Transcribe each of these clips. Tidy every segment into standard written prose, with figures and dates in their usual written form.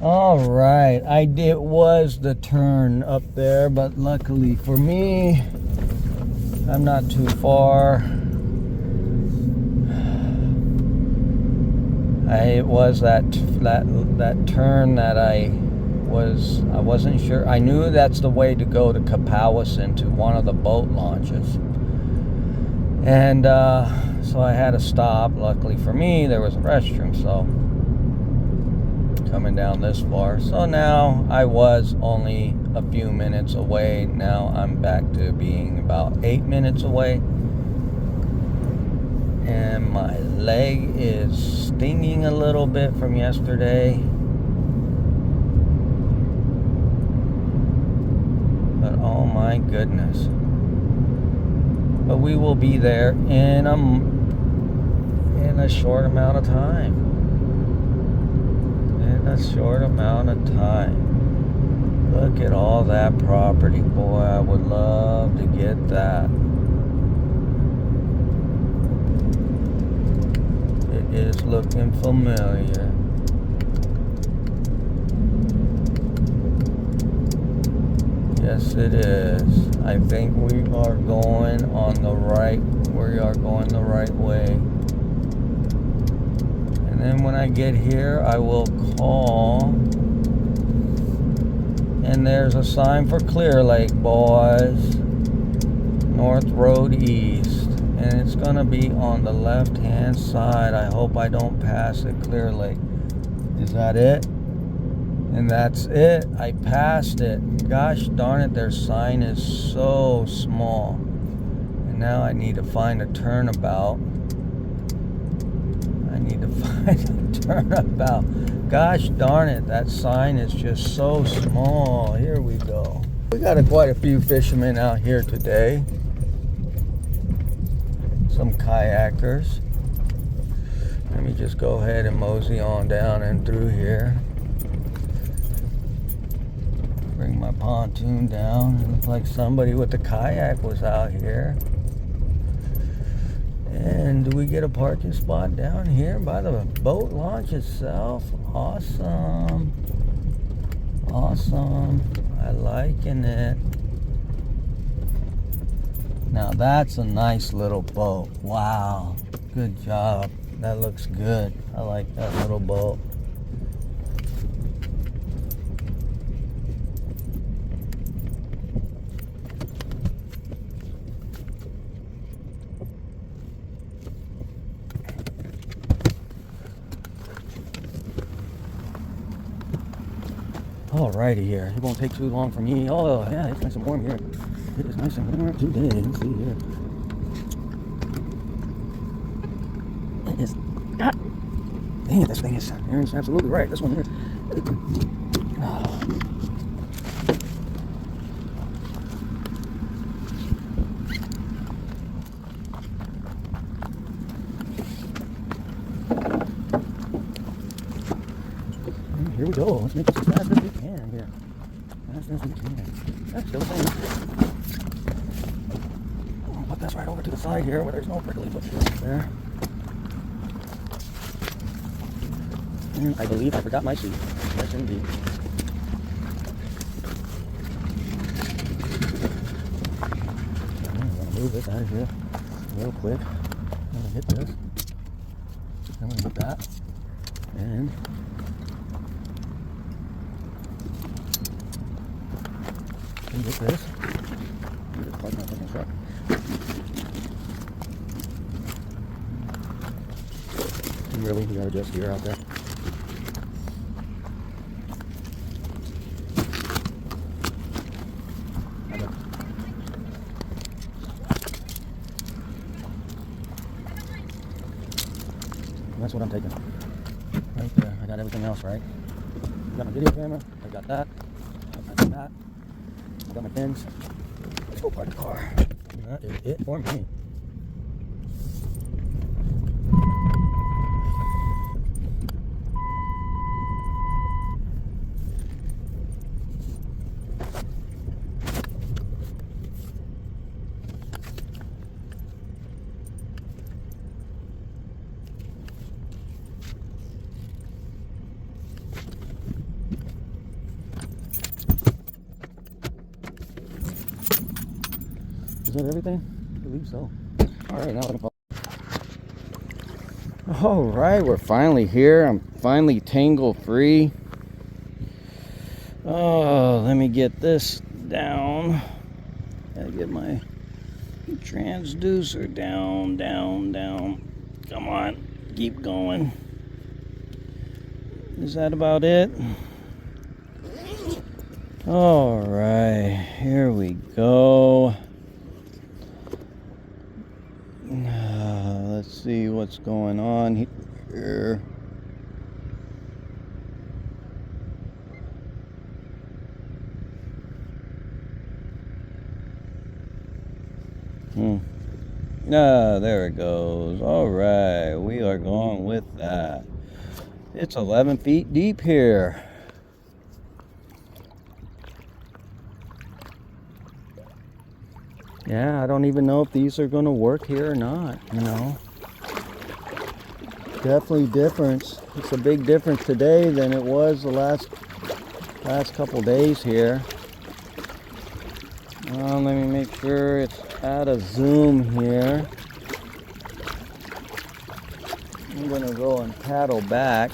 All right, it was the turn up there, but luckily for me, I'm not too far. It was that turn that I wasn't sure. I knew that's the way to go to Kapowison, to one of the boat launches, and so I had to stop. Luckily for me, there was a restroom, so coming down this far. So now I was only a few minutes away. Now I'm back to being about 8 minutes away. And my leg is stinging a little bit from yesterday. But oh my goodness. But we will be there in a short amount of time. A short amount of time. Look at all that property. Boy, I would love to get that. It is looking familiar. Yes, it is. I think we are going the right way. And then when I get here, I will call. And there's a sign for Clear Lake, boys. North Road East. And it's going to be on the left-hand side. I hope I don't pass at Clear Lake. Is that it? And that's it. I passed it. Gosh darn it, their sign is so small. And now I need to find a turnabout. Turnabout. Gosh darn it, that sign is just so small. Here we go. We got quite a few fishermen out here today. Some kayakers. Let me just go ahead and mosey on down and through here. Bring my pontoon down. It looks like somebody with a kayak was out here. And do we get a parking spot down here by the boat launch itself? Awesome. Awesome. I liking it. Now that's a nice little boat. Wow. Good job. That looks good. I like that little boat. Alrighty here. It won't take too long for me. Oh yeah, it's nice and warm here. It is nice and warm today. Let's see here. It is. God dang it, this thing is. Aaron's absolutely right. This one here. Oh. Here we go. Let's make this as fast as we can here. Fast as we can. That's still the same. I'll put this right over to the side here where there's no prickly bushes there. And I believe I forgot my seat. Yes, indeed. I'm going to move this out of here real quick. I'm going to hit this. I'm going to hit that. And get this. Just park my fucking truck. And really, you gotta just gear out there. That's what I'm taking. Right there. I got everything else right. I got my video camera. I got that. I got that. I got my pins. Let's go park the car. That is it for me. Is that everything? I believe so. All right, now I'm gonna... All right, we're finally here. I'm finally tangle free. Oh, let me get this down. Gotta get my transducer down, down, down. Come on, keep going. Is that about it? All right, here we go. Let's see what's going on here. There it goes. All right, we are going with that. It's 11 feet deep here. Yeah, I don't even know if these are going to work here or not, you know. Definitely difference. It's a big difference today than it was the last couple days here. Let me make sure it's out of zoom here. I'm going to go and paddle back.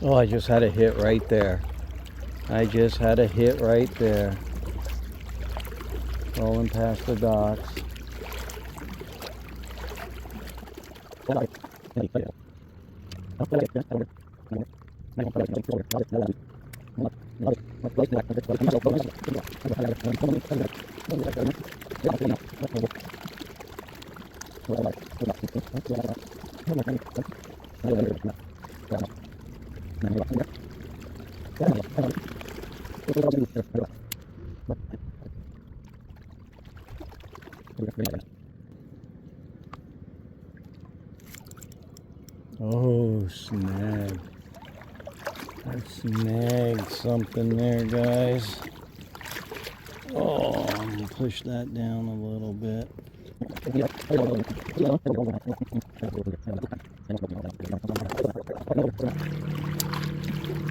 Oh, I just had a hit right there. I just had a hit right there. Rolling past the docks. Oh, snag. I snagged something there, guys. Oh, I'm gonna push that down a little bit.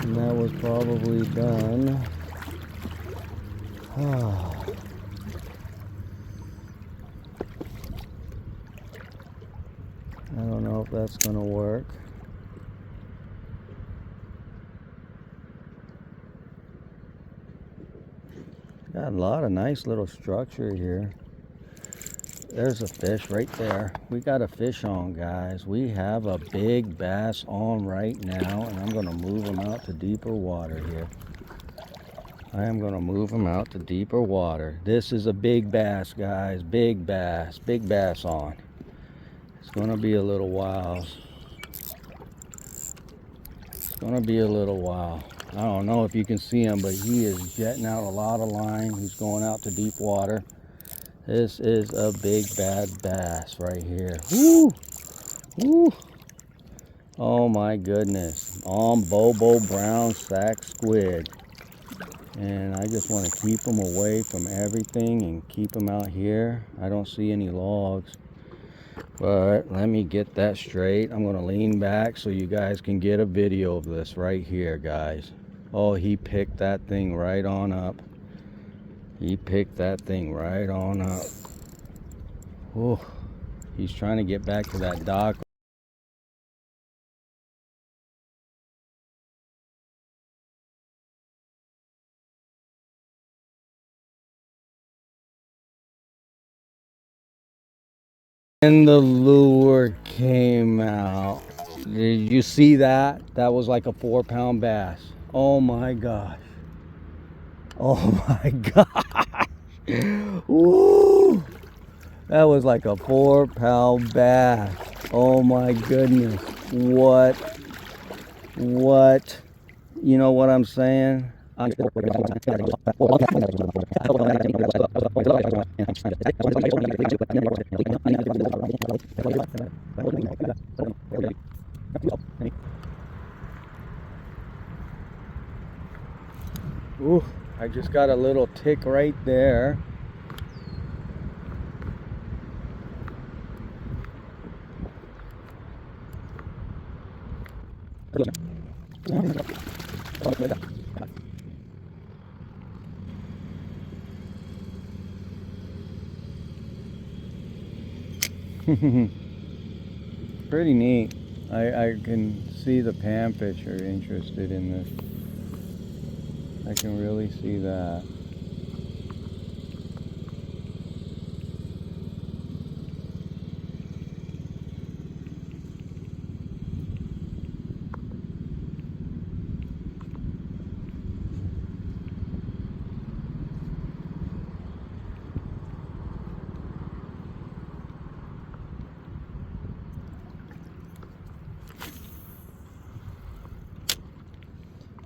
And that was probably done. I don't know if that's gonna work. Got a lot of nice little structure here. There's a fish right there. We got a fish on, guys. We have a big bass on right now, and I'm gonna move him out to deeper water here. I am gonna move him out to deeper water. This is a big bass, guys. Big bass on. It's gonna be a little while. It's gonna be a little while. I don't know if you can see him, but he is jetting out a lot of line. He's going out to deep water. This is a big bad bass right here. Woo! Woo! Oh my goodness. Bobo brown sack squid. And I just want to keep them away from everything and keep them out here. I don't see any logs. But let me get that straight. I'm going to lean back so you guys can get a video of this right here, guys. Oh, he picked that thing right on up. He picked that thing right on up. Oh, he's trying to get back to that dock. And the lure came out. Did you see that? That was like a 4-pound bass. Oh my gosh. Oh my gosh. Woo! That was like a 4-pound bass. Oh my goodness. What? You know what I'm saying? Ooh, I just got a little tick right there. Pretty neat. I can see the panfish are interested in this. I can really see that.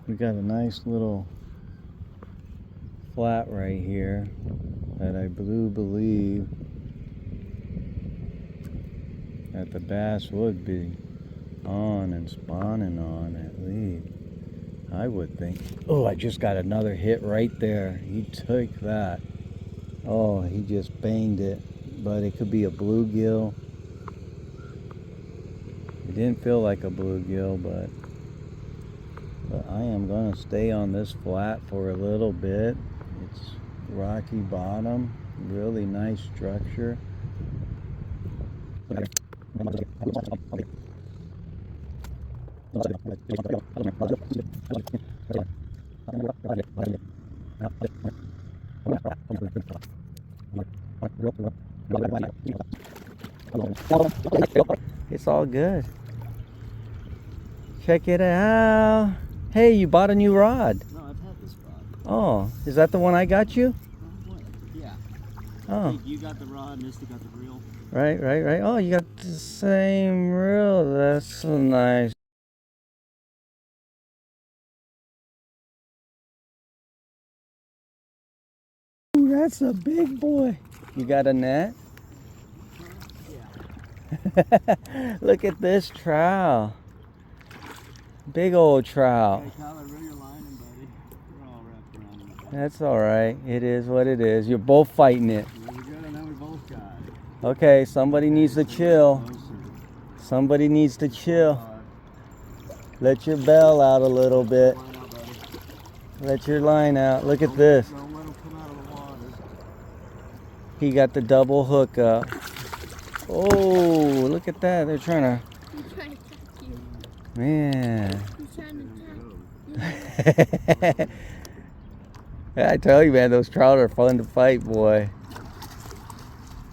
We got a nice little flat right here that I believe that the bass would be on and spawning on at least. I would think. Oh, I just got another hit right there. He took that. Oh, he just banged it. But it could be a bluegill. It didn't feel like a bluegill, but I am going to stay on this flat for a little bit. It's rocky bottom, really nice structure. It's all good. Check it out. Hey, you bought a new rod. No, I've had this rod. Oh, is that the one I got you? Yeah. Oh. Hey, you got the rod, Misty got the reel. Right. Oh, you got the same reel. That's nice. Ooh, that's a big boy. You got a net? Yeah. Look at this trout. Big old trout. Hey, Tyler, reel your line in, buddy. We're all wrapped around in it. That's all right. It is what it is. You're both fighting it. Well, we got it, now we both got it. Okay, somebody needs to chill. Somebody needs to chill. Let your bell out a little bit. Let your line out. Look at this. Don't let him come out of the water. He got the double hook up. Oh, look at that. They're trying to... He's trying to catch you. Man. He's trying to catch you. I tell you, man, those trout are fun to fight, boy.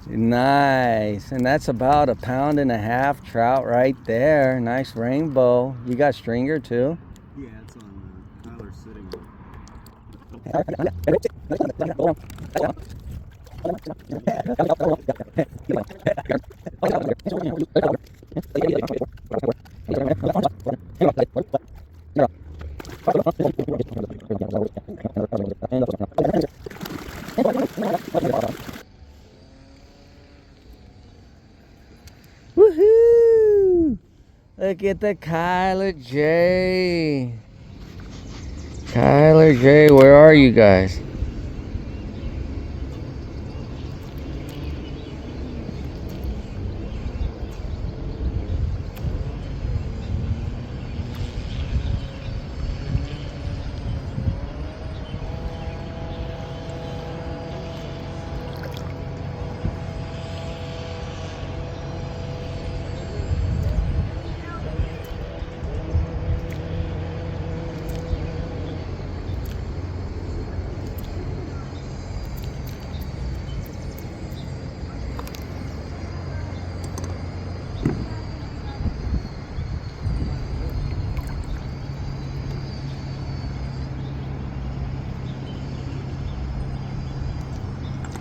Nice. And that's about 1.5 pound trout right there. Nice rainbow. You got stringer too? Yeah, it's on Tyler's sitting Woohoo! Look at the Kyler J. Kyler J, where are you guys?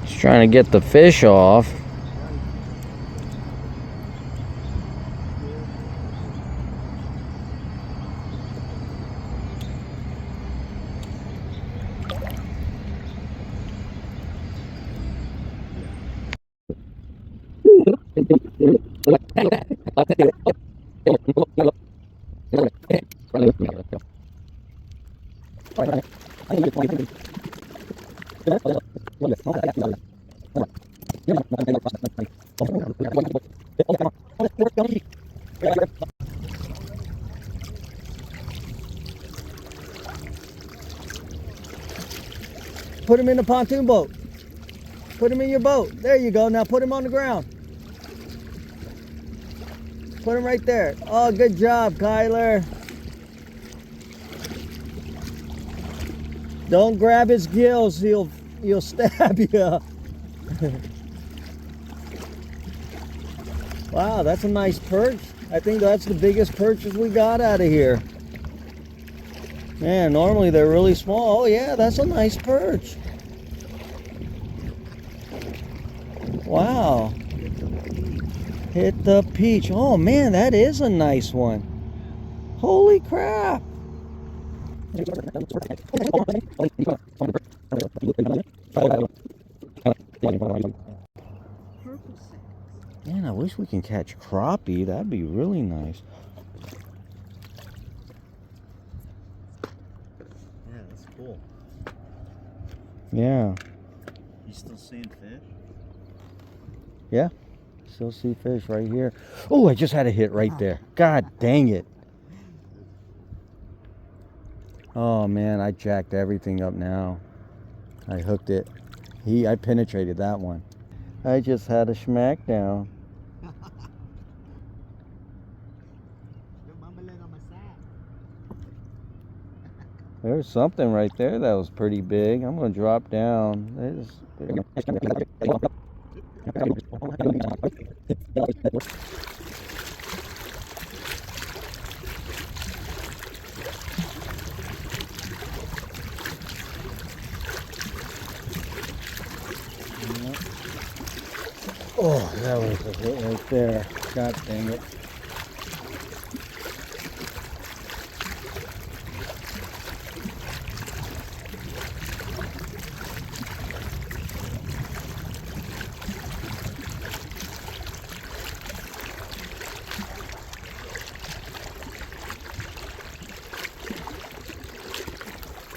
Just trying to get the fish off. Put him in the pontoon boat. Put him in your boat. There you go. Now put him on the ground. Put him right there. Oh, good job, Kyler. Don't grab his gills. He'll stab you. Wow, that's a nice perch. I think that's the biggest perches we got out of here. Man, normally they're really small. Oh yeah, that's a nice perch. Wow. Hit the peach. Oh man, that is a nice one. Holy crap. Man, I wish we can catch crappie. That'd be really nice. Yeah, that's cool. Yeah. You still seeing fish? Yeah. Still see fish right here. Oh, I just had a hit right there. God dang it. Oh man, I jacked everything up now. I hooked it. I penetrated that one. I just had a smackdown. There's something right there that was pretty big. I'm gonna drop down. Oh, that was a hit right there. God dang it.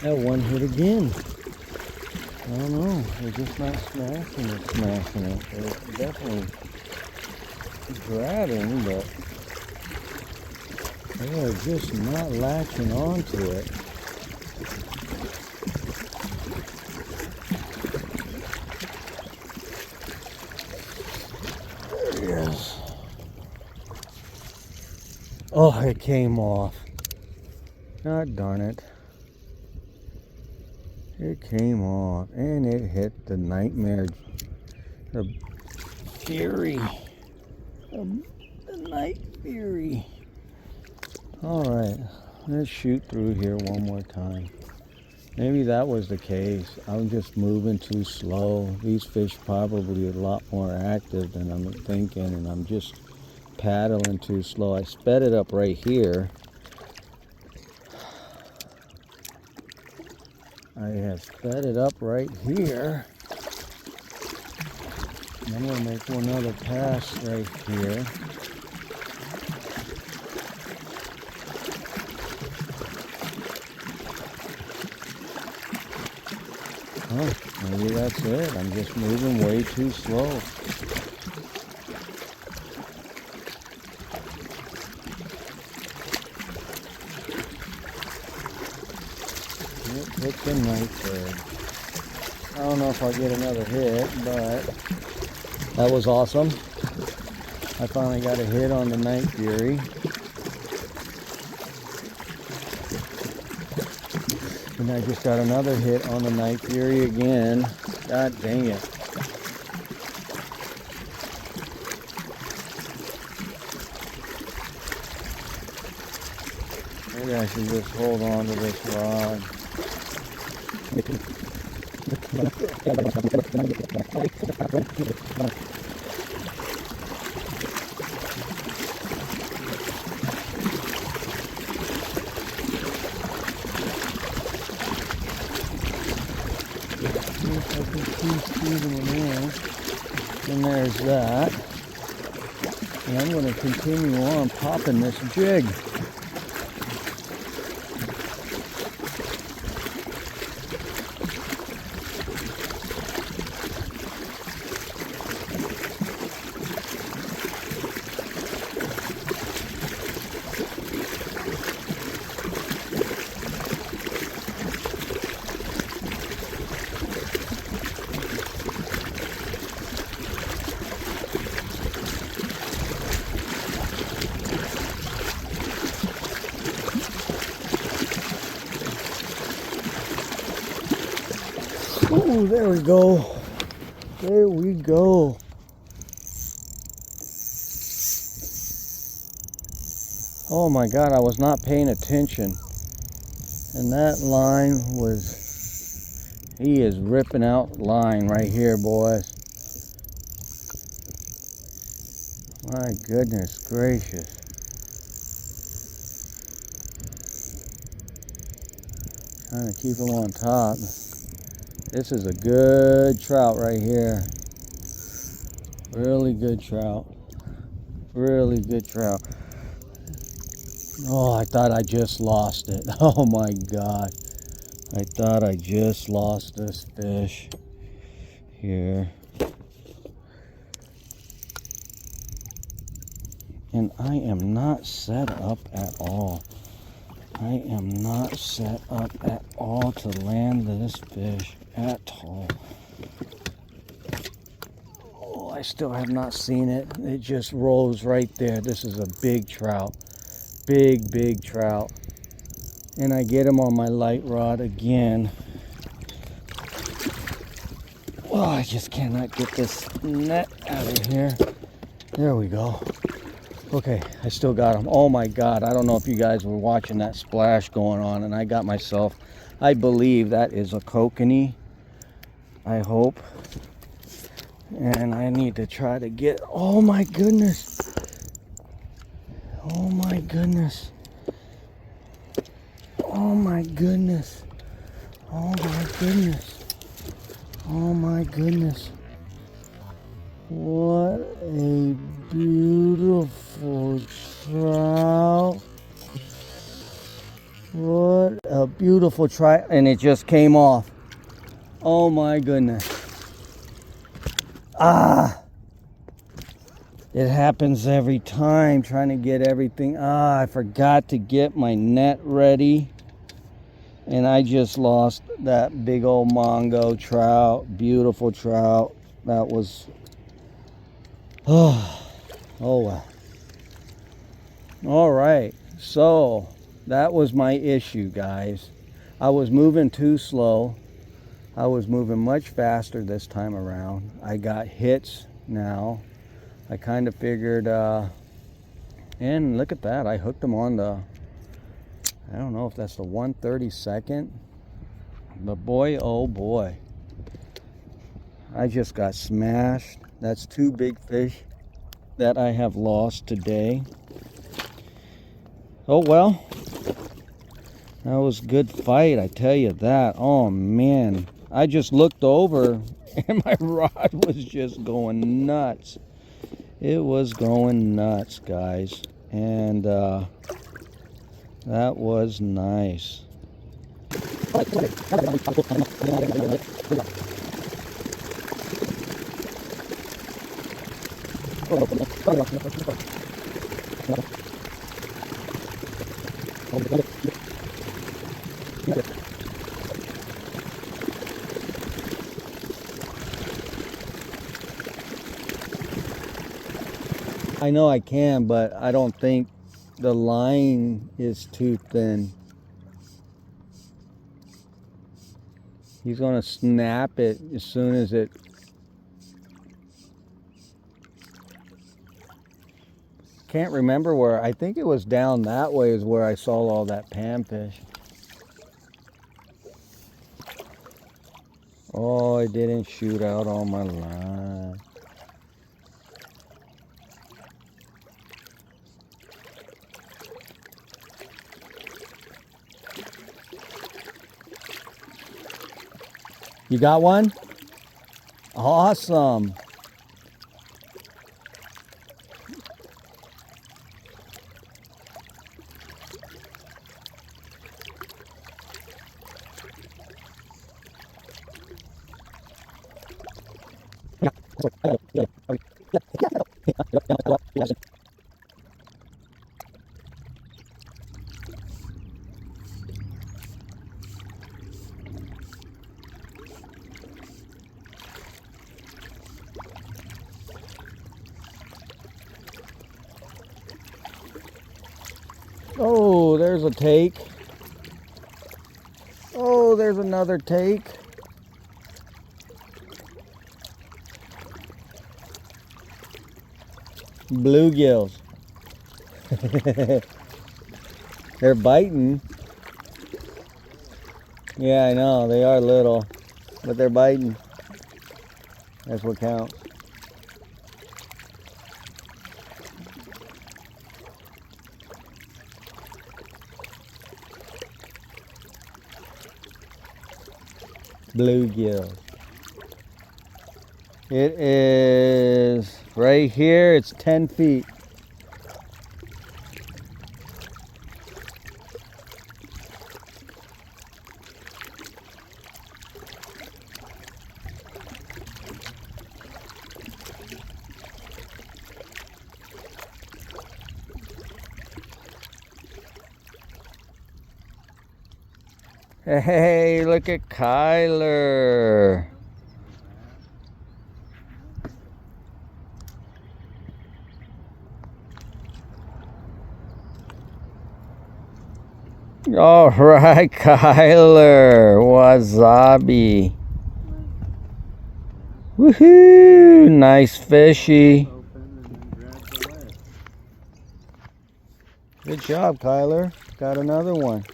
That one hit again. I don't know. They're just not smashing it. They're definitely grabbing, but they're just not latching onto it. There he is. Oh, it came off. God darn it. It came off and it hit the nightmare, the fury, the night fury. All right, let's shoot through here one more time. Maybe that was the case. I'm just moving too slow. These fish probably a lot more active than I'm thinking, and I'm just paddling too slow. I sped it up right here. I have sped it up right here. And I'm going to make another pass right here. Oh, maybe that's it. I'm just moving way too slow. Hit the night bird. I don't know if I'll get another hit, but that was awesome. I finally got a hit on the night fury. And I just got another hit on the night fury again. God dang it. Maybe I should just hold on to this rod. And there's that. And I'm going to continue on popping this jig. Ooh, there we go. There we go. Oh my God, I was not paying attention. And that line was, he is ripping out line right here, boys. My goodness gracious. Trying to keep him on top. This is a good trout right here. Really good trout. Really good trout. Oh, I thought I just lost it. Oh my God. I thought I just lost this fish here. And I am not set up at all. I am not set up at all to land this fish at all. Oh, I still have not seen it. It just rose right there. This is a big trout. Big trout. And I get him on my light rod again. Oh, I just cannot get this net out of here. There we go. Okay, I still got him. Oh my God, I don't know if you guys were watching that splash going on, and I got myself, I believe that is a kokanee. I hope. And I need to try to get, oh my goodness. Oh my goodness. Oh my goodness. Oh my goodness. Oh my goodness. What a beautiful trout. What a beautiful trout. And it just came off. Oh my goodness. Ah. It happens every time trying to get everything. I forgot to get my net ready. And I just lost that big old Mongo trout. Beautiful trout. That was... Oh well. All right, so that was my issue, guys. I was moving too slow. I was moving much faster this time around. I got hits now. I kind of figured, and look at that. I hooked them on the, I don't know if that's the 132nd, but boy, oh boy. I just got smashed. That's 2 big fish that I have lost today. Oh well, that was a good fight, I tell you that. Oh man, I just looked over and my rod was just going nuts. It was going nuts, guys, and that was nice. I know I can, but I don't think the line is too thin. He's gonna snap it as soon as it... Can't remember where. I think it was down that way is where I saw all that panfish. Oh, it didn't shoot out on my line. You got one? Awesome. Oh, there's a take. Oh, there's another take. Bluegills. They're biting. Yeah, I know. They are little, but they're biting. That's what counts. Bluegill. It is right here. It's 10 feet. Hey, look at Kyler. All right, Kyler. Wasabi. Woohoo! Nice fishy. Good job, Kyler. Got another one.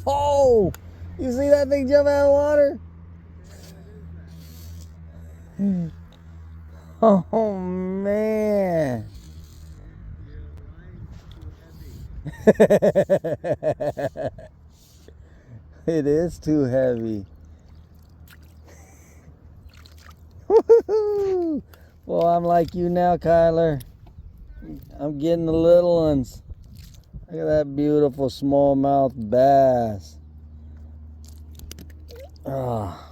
Oh, you see that thing jump out of the water? Oh man. It is too heavy. Well, I'm like you now, Kyler. I'm getting the little ones. Look at that beautiful smallmouth bass. Ah.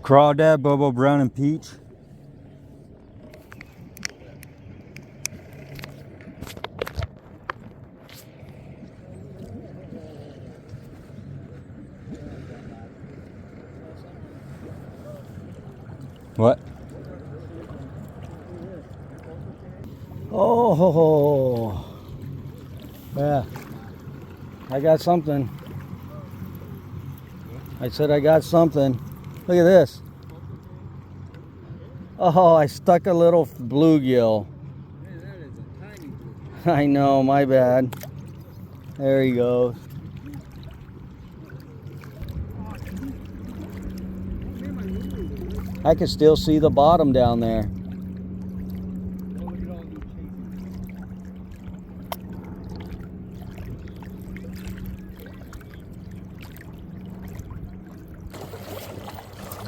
Crawdad, Bobo Brown, and Peach. What? Oh, yeah. I got something. I said I got something. Look at this. Oh, I stuck a little bluegill. Man, that is a tiny blue. I know, my bad. There he goes. I can still see the bottom down there.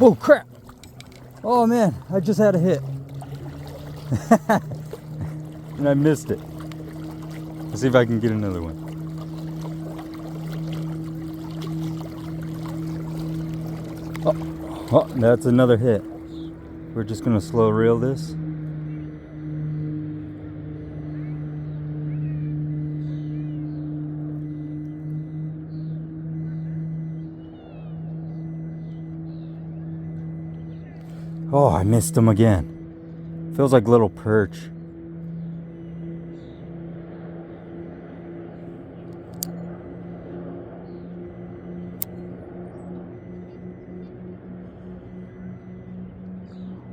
Oh crap! Oh man, I just had a hit. And I missed it. Let's see if I can get another one. Oh, that's another hit. We're just gonna slow reel this. Oh, I missed him again. Feels like little perch.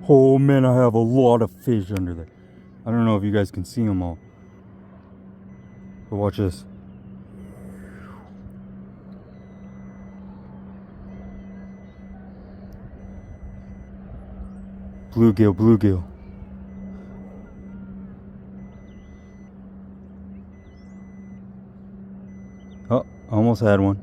Oh man, I have a lot of fish under there. I don't know if you guys can see them all. But watch this. Bluegill, bluegill. Oh, almost had one.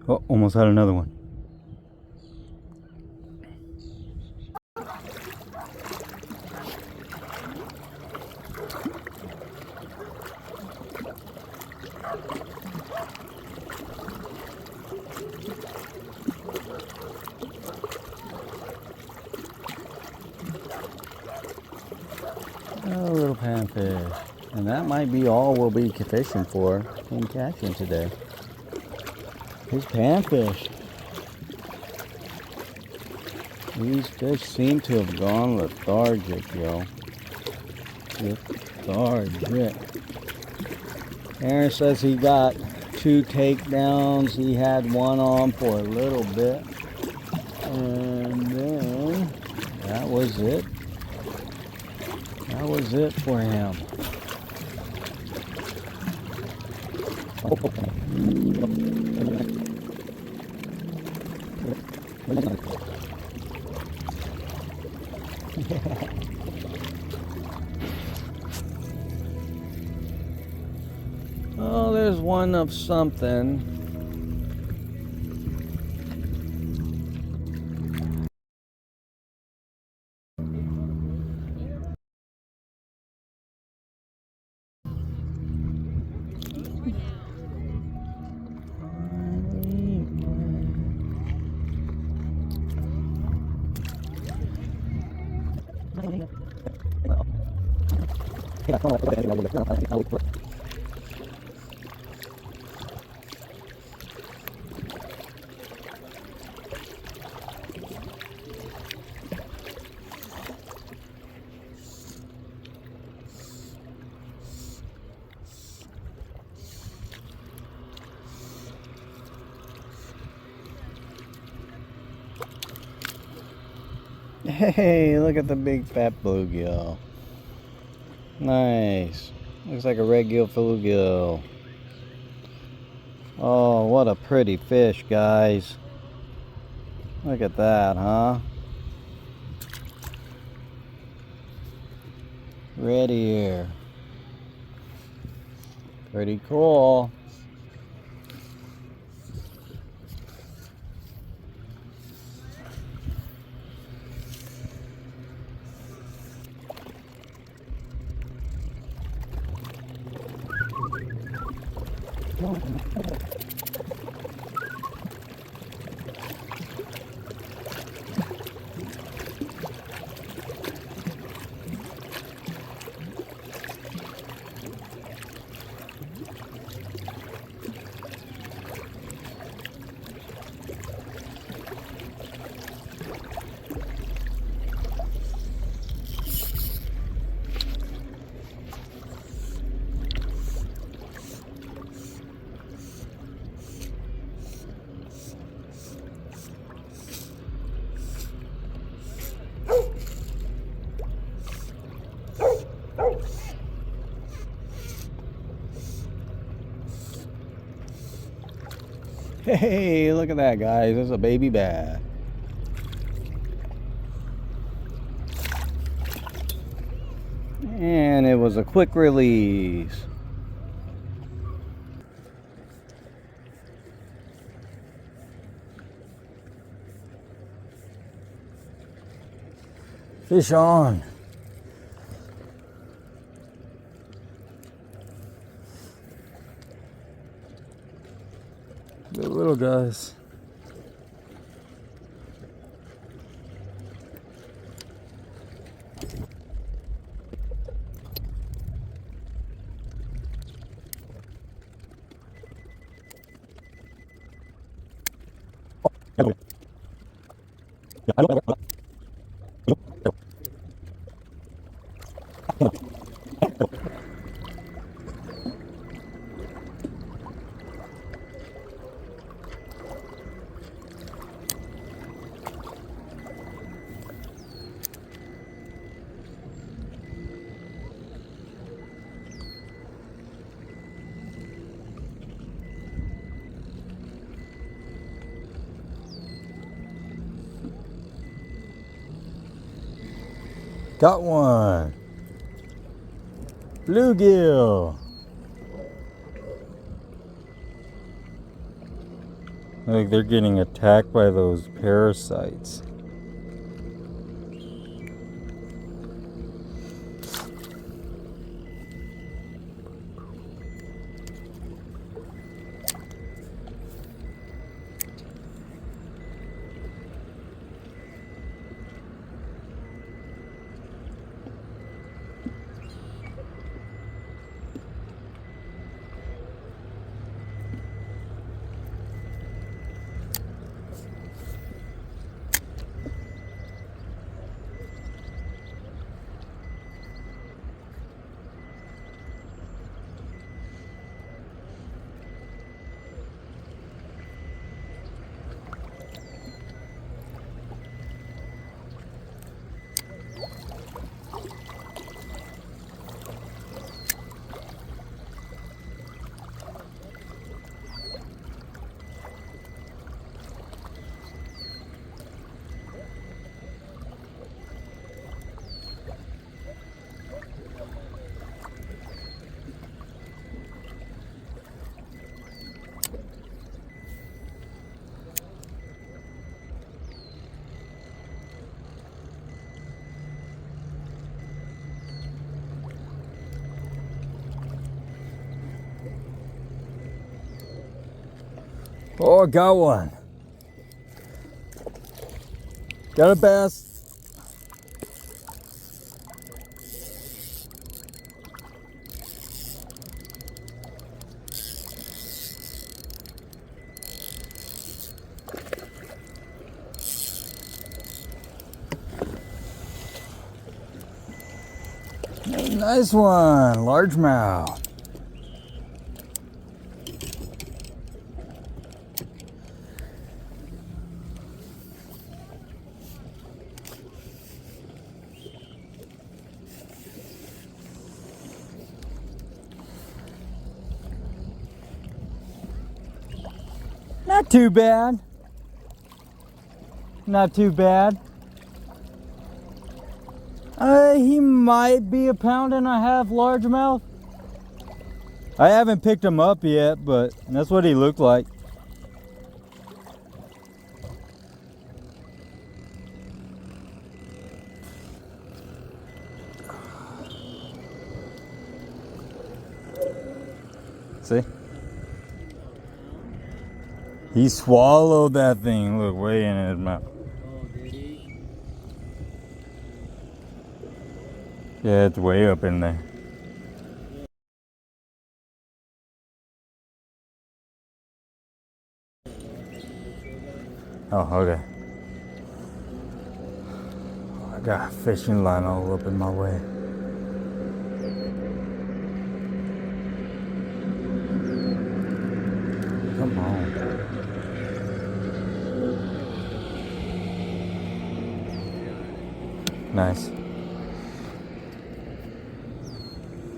Oh, almost had another one. Oh, little panfish. And that might be all we'll be fishing for and catching today. These panfish. These fish seem to have gone lethargic, yo. Lethargic. Aaron says he got 2 takedowns. He had one on for a little bit. And then that was it. That was it for him. Oh, there's one of something. Hey, look at the big fat bluegill. Nice. Looks like a red gill bluegill. Oh, what a pretty fish, guys. Look at that, huh? Red ear. Pretty cool. Hey, look at that, guys. There's a baby bass. And it was a quick release. Fish on. The little guys. Got one. Bluegill. Like they're getting attacked by those parasites. Oh, I got one. Got a bass. Nice one, largemouth. Not too bad. Not too bad. He might be 1.5 pounds largemouth. I haven't picked him up yet, but that's what he looked like. See? He swallowed that thing. Look, way in his mouth. Oh, did he? Yeah, it's way up in there. Oh, okay. I got a fishing line all up in my way. Come on. Nice.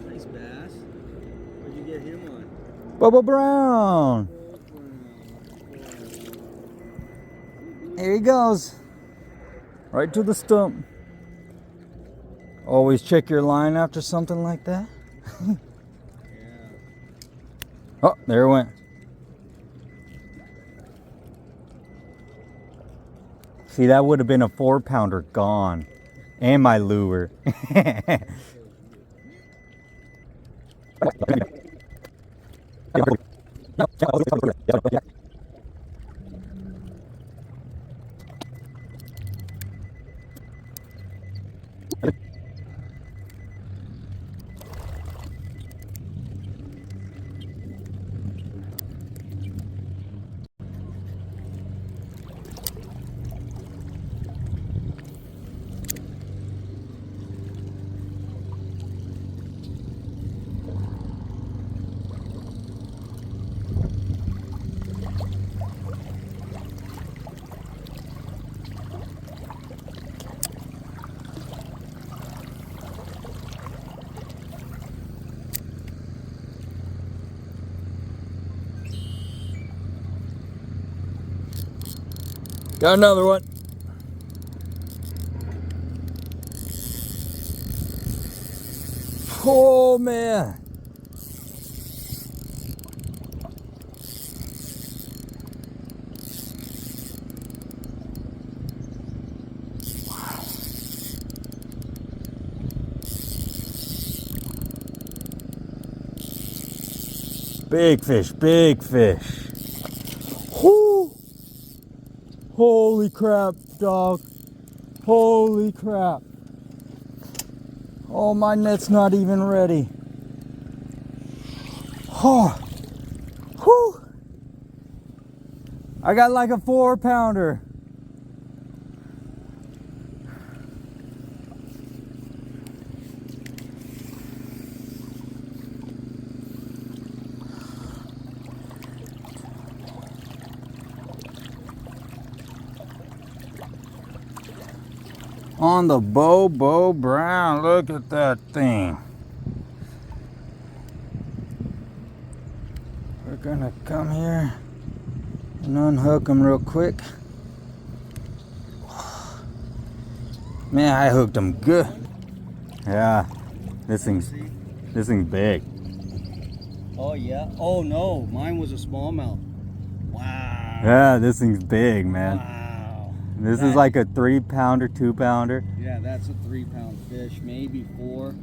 Nice bass. Where'd you get him on? Bubba Brown. Here he goes. Right to the stump. Always check your line after something like that. Yeah. Oh, there it went. See, that would have been a 4-pounder gone. And my lure. Got another one. Oh man. Big fish, big fish. Whoo! Holy crap, dog. Holy crap. Oh, my net's not even ready. Oh. Whew. I got like a 4-pounder. On the Bobo Brown, look at that thing. We're gonna come here and unhook him real quick. Man, I hooked him good. Yeah, this thing's big. Oh yeah. Oh no, mine was a smallmouth. Wow. Yeah, this thing's big, man. Wow. This is like a 3-pounder, 2-pounder. Yeah, that's a 3-pound fish, maybe 4.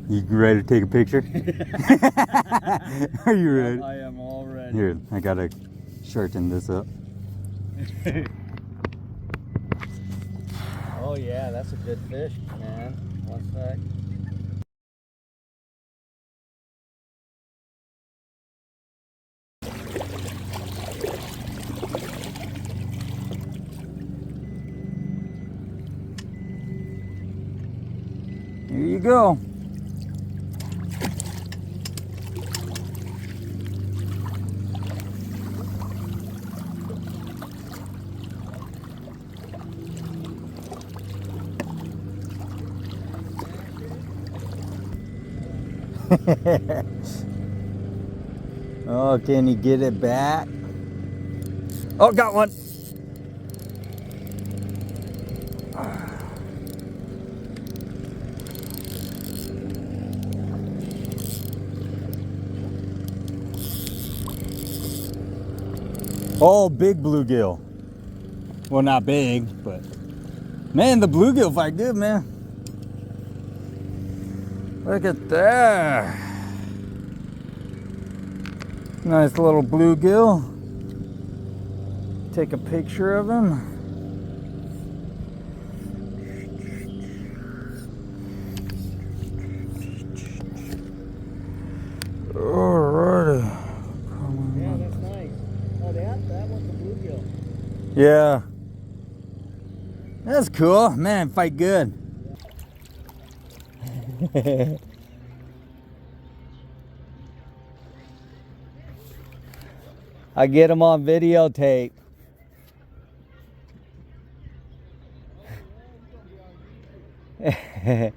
You ready to take a picture? Are you ready? I am all ready. Here, I gotta shorten this up. Oh yeah, that's a good fish, man. One sec. Here you go. Oh, can you get it back? Oh, got one. Oh, big bluegill. Well, not big, but man, the bluegill fight good, man. Look at that. Nice little bluegill. Take a picture of him. Alrighty. Yeah, that's nice. Oh, that one's a bluegill. Yeah. That's cool. Man, fight good. I get him on videotape. Hey.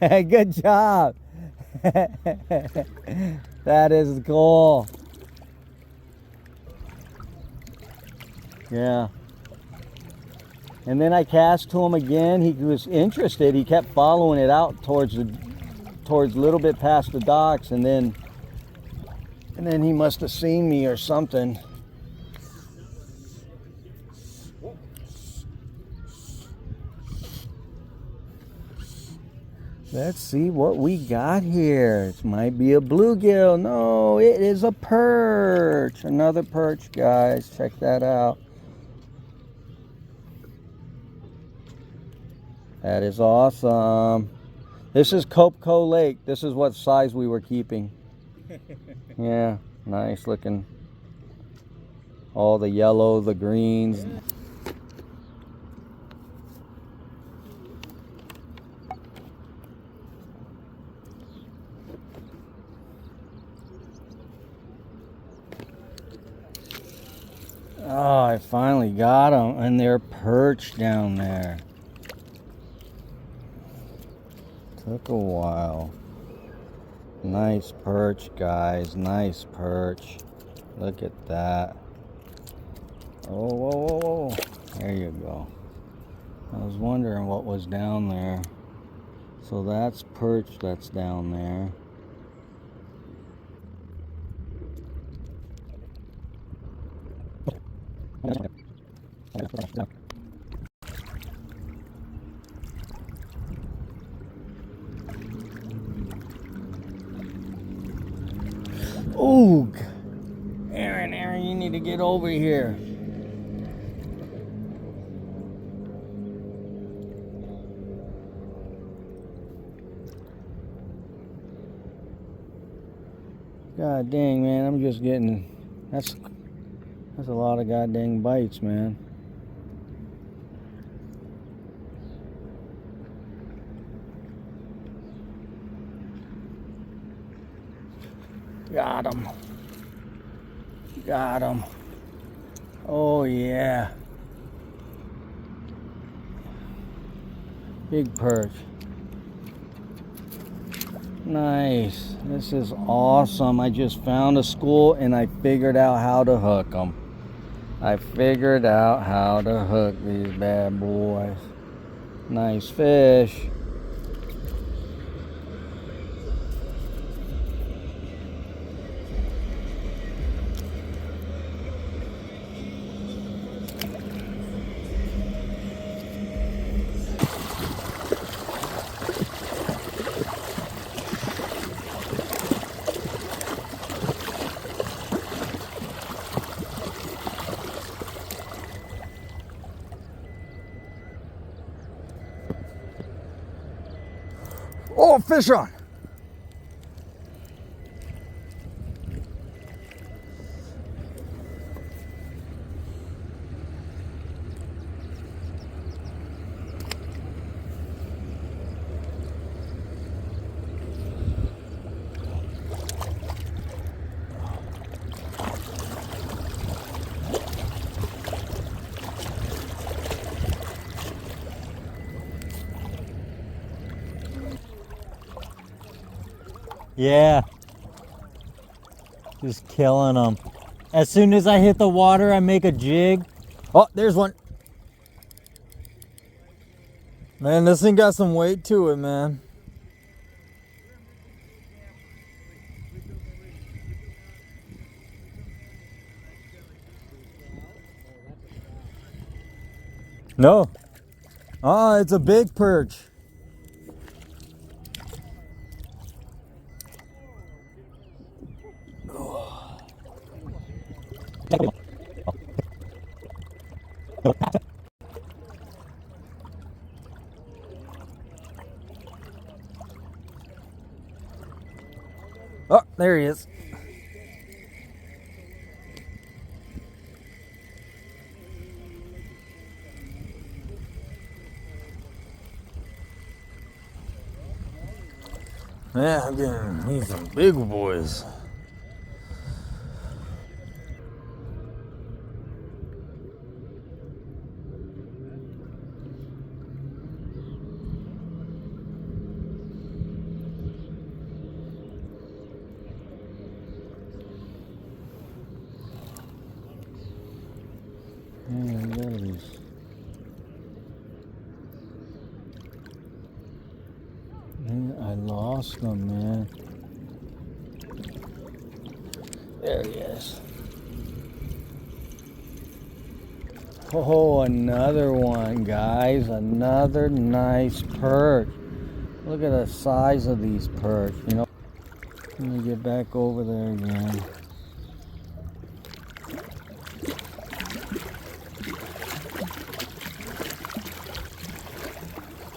Good job. That is cool. Yeah. And then I cast to him again. He was interested. He kept following it out towards a little bit past the docks, and then he must have seen me or something. Let's see what we got here. It might be a bluegill. No, it is a perch. Another perch, guys. Check that out. That is awesome. This is Copco Lake. This is what size we were keeping. Yeah, nice looking. All the yellow, the greens. Oh, I finally got them, and they're perched down there. Took a while. Nice perch, guys. Nice perch. Look at that. Oh, whoa, whoa, whoa. There you go. I was wondering what was down there. So that's perch that's down there. Oog! Aaron, you need to get over here. God dang, man, I'm just getting, that's a lot of goddamn bites, man. Got him. Got him. Oh yeah. Big perch. Nice. This is awesome. I just found a school and I figured out how to hook them. I figured out how to hook these bad boys. Nice fish. Oh, fish on. Yeah. Just killing them. As soon as I hit the water, I make a jig. Oh, there's one. Man, this thing got some weight to it, man. No. It's a big perch. Oh, there he is. Yeah, I'm getting these some big boys. Man, look at these. Man, I lost them, man. There he is. Oh, another one, guys. Another nice perch. Look at the size of these perch, you know. Let me get back over there again.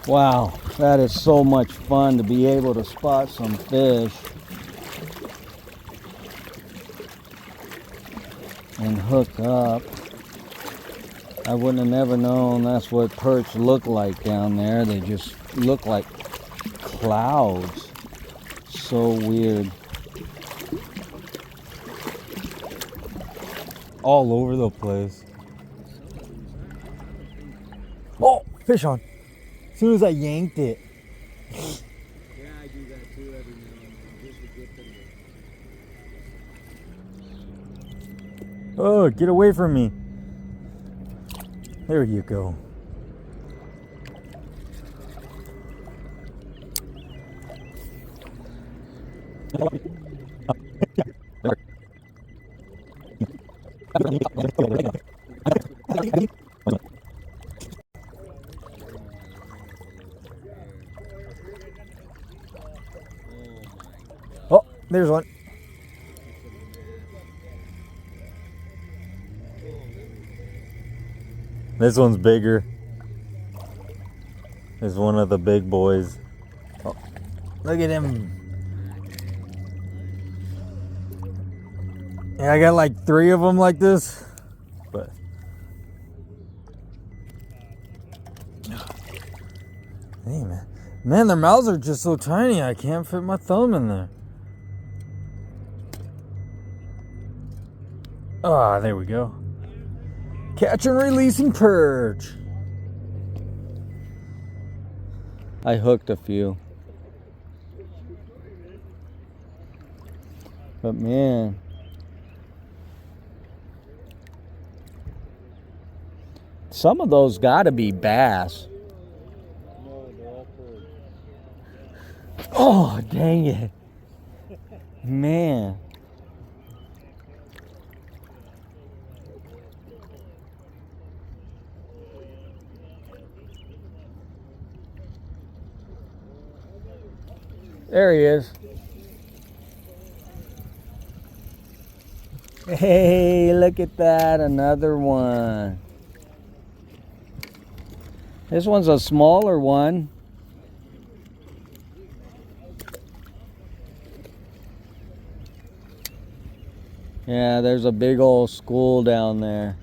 Wow, that is so much fun to be able to spot some fish and hook up. I wouldn't have never known that's what perch look like down there. They just look like clouds. So weird. All over the place. Oh, fish on. As soon as I yanked it. Yeah, I do that too every now and then, just to get them to... Oh, get away from me. There you go. Oh, there's one. This one's bigger. It's one of the big boys. Oh, look at him. Yeah, I got like 3 of them like this. But hey, man, their mouths are just so tiny. I can't fit my thumb in there. Ah, there we go. Catch and releasing perch. I hooked a few. But man, some of those gotta be bass. No, they're all perch. Oh, dang it. Man. There he is. Hey, look at that. Another one. This one's a smaller one. Yeah, there's a big old school down there.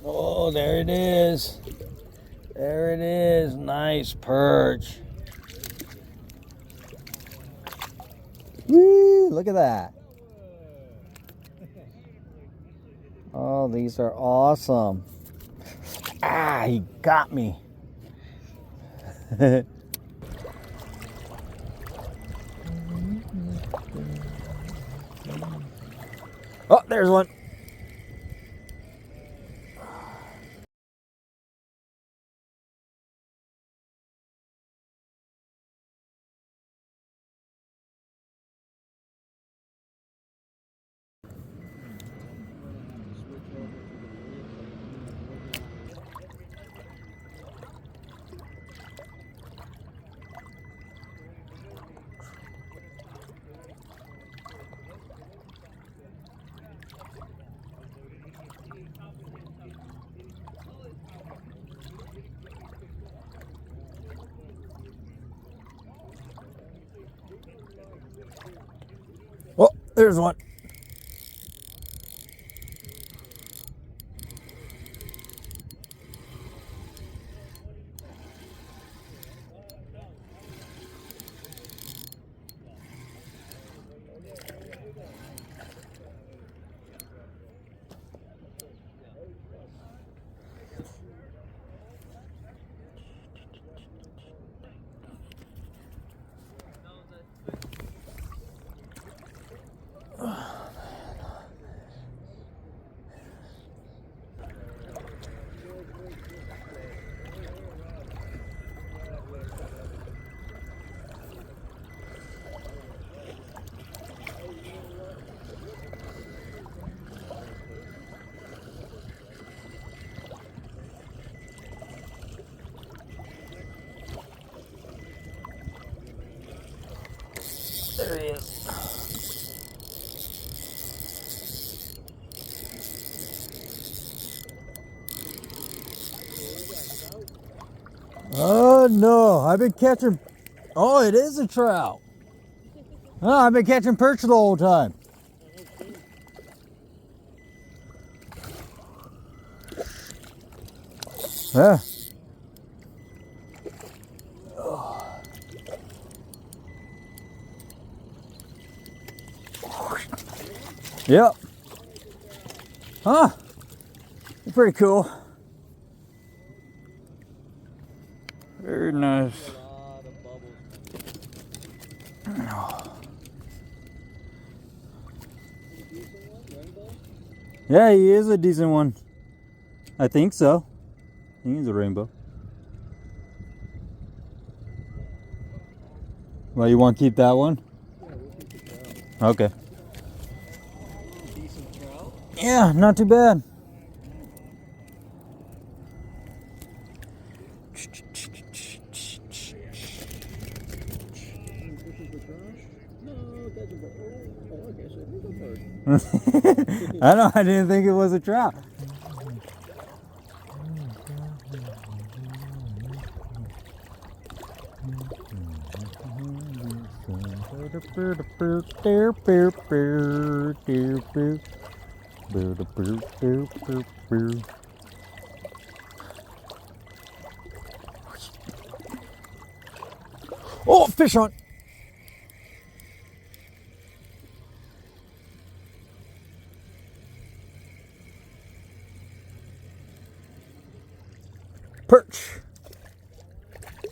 Oh, there it is. There it is. Nice perch. Woo, look at that. Oh, these are awesome. Ah, he got me. Oh, there's one. There's one. There he is. Oh no, I've been catching. Oh, it is a trout. Oh, I've been catching perch the whole time. Yeah. Yep. Huh? Pretty cool. Very nice. Yeah, he is a decent one. I think so. I think he's a rainbow. Well, you want to keep that one? Okay. Decent trout. Yeah, not too bad. I know, I didn't think it was a trout. Oh, fish on! Perch.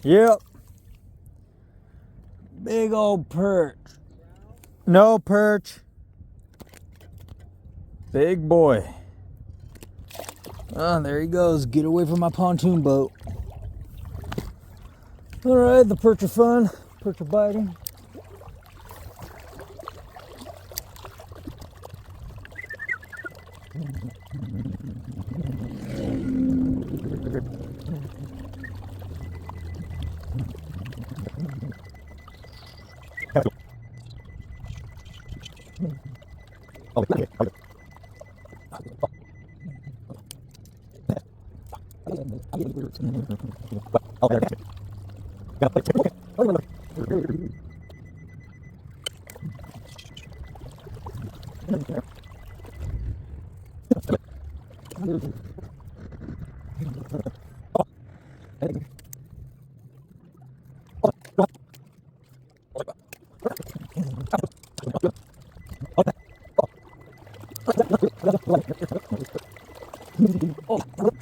Yep. Big old perch. No perch. Big boy. Oh, there he goes. Get away from my pontoon boat. All right, the perch are fun. Perch are biting. Oh.